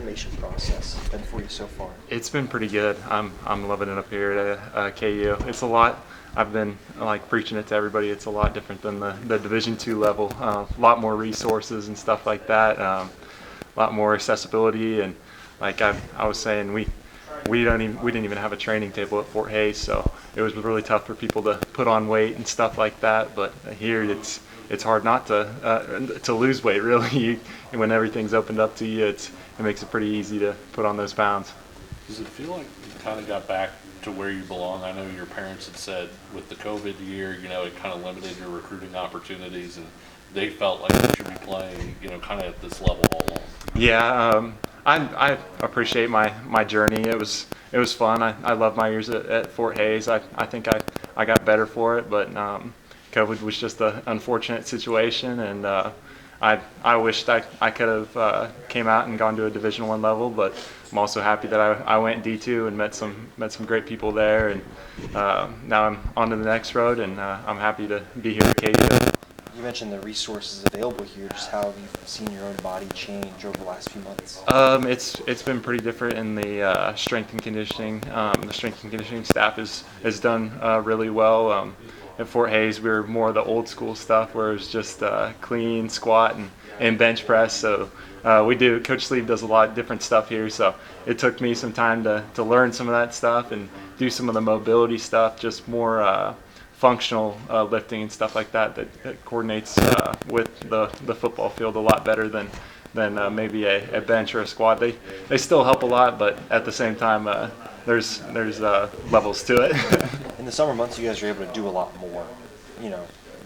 acclimation process been for you so far? It's been pretty good. I'm loving it up here at KU. It's a lot. I've been like preaching it to everybody. It's a lot different than the Division II level. A lot more resources and stuff like that. A lot more accessibility, and like I was saying, we didn't even have a training table at Fort Hays, so it was really tough for people to put on weight and stuff like that. But here it's hard not to lose weight really. When everything's opened up to you, it makes it pretty easy to put on those pounds. Does it feel like you kind of got back to where you belong? I know your parents had said with the COVID year, it kind of limited your recruiting opportunities, and they felt like you should be playing, kind of at this level all along. Yeah, I appreciate my journey. It was fun. I love my years at Fort Hays. I think I got better for it, but COVID was just an unfortunate situation, and I wished I could have came out and gone to a Division I level, but I'm also happy that I went D2 and met some great people there, and now I'm on to the next road, and I'm happy to be here at KU. You mentioned the resources available here. Just how have you seen your own body change over the last few months? It's been pretty different in the strength and conditioning. The strength and conditioning staff has done really well. At Fort Hays, we were more of the old school stuff where it was just clean, squat, and bench press. So Coach Sleeve does a lot of different stuff here. So it took me some time to learn some of that stuff and do some of the mobility stuff, just more functional lifting and stuff like that coordinates with the football field a lot better than maybe a bench or a squat. They still help a lot, but at the same time, there's levels to it. In the summer months, you guys are able to do a lot more,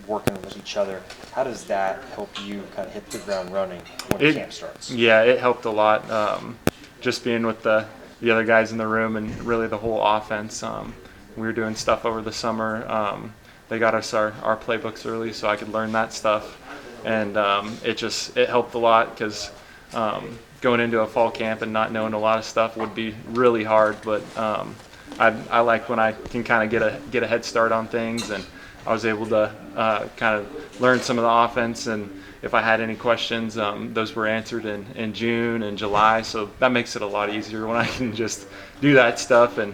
working with each other. How does that help you kind of hit the ground running when camp starts? Yeah, it helped a lot. Just being with the other guys in the room and really the whole offense. We were doing stuff over the summer. They got us our playbooks early, so I could learn that stuff, and it helped a lot because going into a fall camp and not knowing a lot of stuff would be really hard. But I like when I can kind of get a head start on things, and I was able to kind of learn some of the offense, and if I had any questions, those were answered in June and July. So that makes it a lot easier when I can just do that stuff and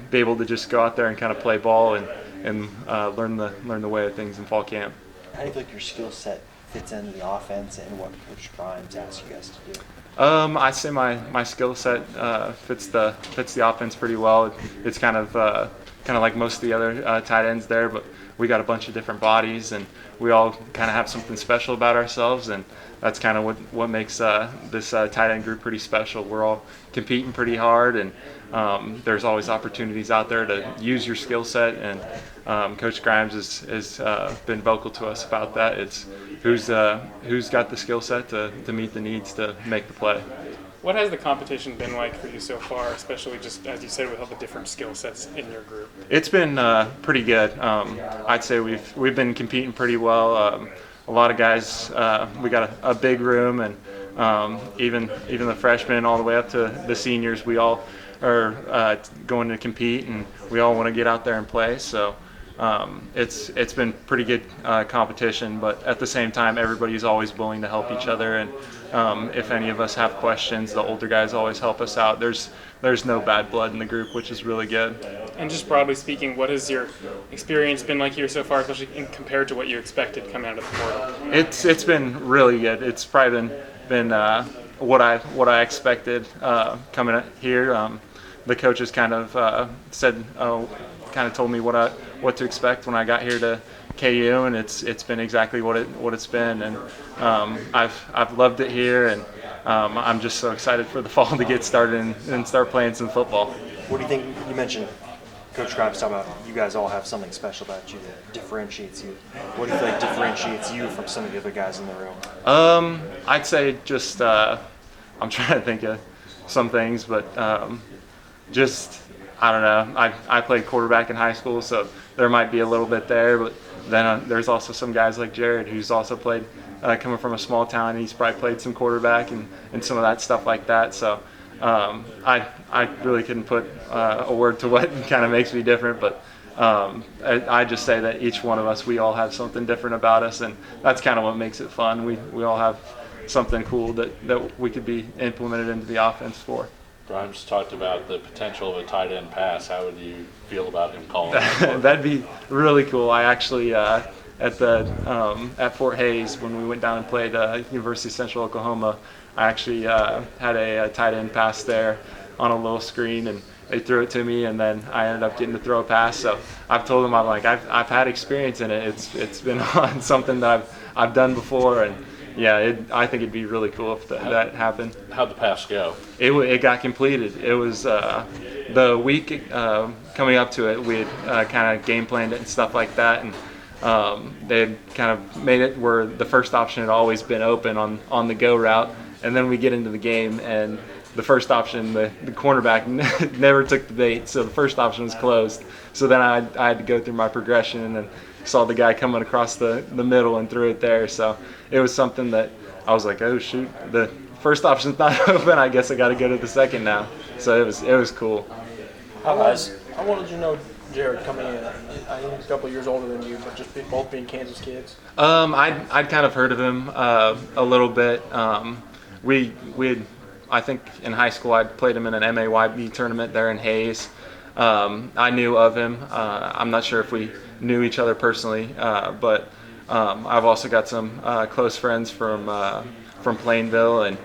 be able to just go out there and kind of play ball and learn the way of things in fall camp. How do you feel like your skill set fits into the offense and what Coach Grimes asks you guys to do? I say my skill set fits the offense pretty well. It's kind of like most of the other tight ends there, but we got a bunch of different bodies, and we all kind of have something special about ourselves, and that's kind of what makes this tight end group pretty special. We're all competing pretty hard, and there's always opportunities out there to use your skill set, and Coach Grimes has been vocal to us about that. It's who's got the skill set to meet the needs to make the play. What has the competition been like for you so far, especially just as you said with all the different skill sets in your group? It's been pretty good. I'd say we've been competing pretty well. A lot of guys, we got a big room, and even the freshmen all the way up to the seniors, we all are going to compete, and we all want to get out there and play. So it's been pretty good competition, but at the same time, everybody's always willing to help each other, and if any of us have questions, the older guys always help us out. There's no bad blood in the group, which is really good. And just broadly speaking, what has your experience been like here so far, especially compared to what you expected coming out of the portal? It's been really good. It's probably been what I expected coming here. The coaches kind of told me what to expect when I got here to KU, and it's been exactly what it's been, and I've loved it here, and I'm just so excited for the fall to get started and start playing some football. What do you think? You mentioned Coach Grimes talking about you guys all have something special about you that differentiates you. What do you feel like differentiates you from some of the other guys in the room? I'd say just I'm trying to think of some things, but just I don't know. I played quarterback in high school, so there might be a little bit there, but then there's also some guys like Jared who's also played coming from a small town. He's probably played some quarterback and some of that stuff like that. So I really couldn't put a word to what kind of makes me different, but I just say that each one of us, we all have something different about us, and that's kind of what makes it fun. We all have something cool that we could be implemented into the offense for. Grimes talked about the potential of a tight end pass. How would you feel about him calling that? That'd be really cool. I actually at Fort Hays when we went down and played University of Central Oklahoma, I actually had a tight end pass there on a little screen, and they threw it to me, and then I ended up getting to throw a pass. So I've told them I've had experience in it. It's been on something that I've done before, and yeah, I think it'd be really cool if that happened. How'd the pass go? It got completed. It was the week coming up to it. We had kind of game planned it and stuff like that, and they had kind of made it where the first option had always been open on the go route, and then we get into the game and the first option, the cornerback never took the bait, so the first option was closed. So then I had to go through my progression and then saw the guy coming across the middle and threw it there. So it was something that I was like, oh shoot, the first option's not open. I guess I got to go to the second now. So it was cool. How old did you know Jared coming in? I think he's a couple years older than you, but just both being Kansas kids. I'd kind of heard of him a little bit. We'd I think in high school I played him in an MAYB tournament there in Hayes. I knew of him. I'm not sure if we knew each other personally, but I've also got some close friends from Plainville, and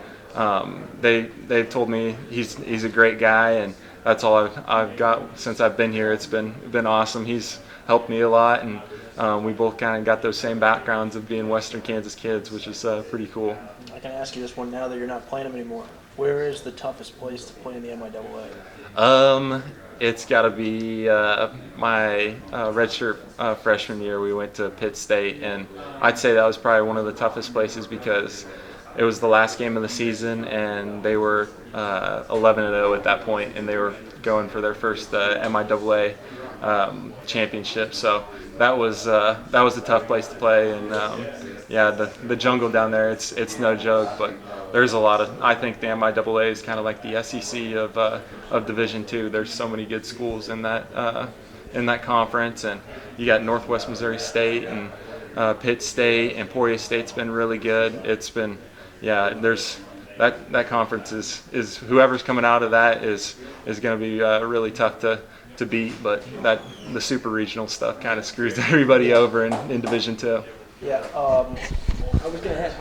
they've told me he's a great guy, and that's all I've got since I've been here. It's been awesome. He's helped me a lot, and we both kind of got those same backgrounds of being Western Kansas kids, which is pretty cool. I can ask you this one now that you're not playing them anymore. Where is the toughest place to play in the MIAA? It's got to be my redshirt freshman year. We went to Pitt State, and I'd say that was probably one of the toughest places because it was the last game of the season, and they were 11-0 at that point, and they were going for their first MIAA championship. So that was a tough place to play, and yeah, the jungle down there, it's no joke, but there's a lot of, I think the MIAA is kind of like the SEC of Division II. There's so many good schools in that conference, and you got Northwest Missouri State and Pitt State, and Emporia State's been really good. It's been, yeah, there's that conference is whoever's coming out of that is going to be really tough to beat, but the super regional stuff kind of screws everybody over in Division II. Yeah, I was going to ask,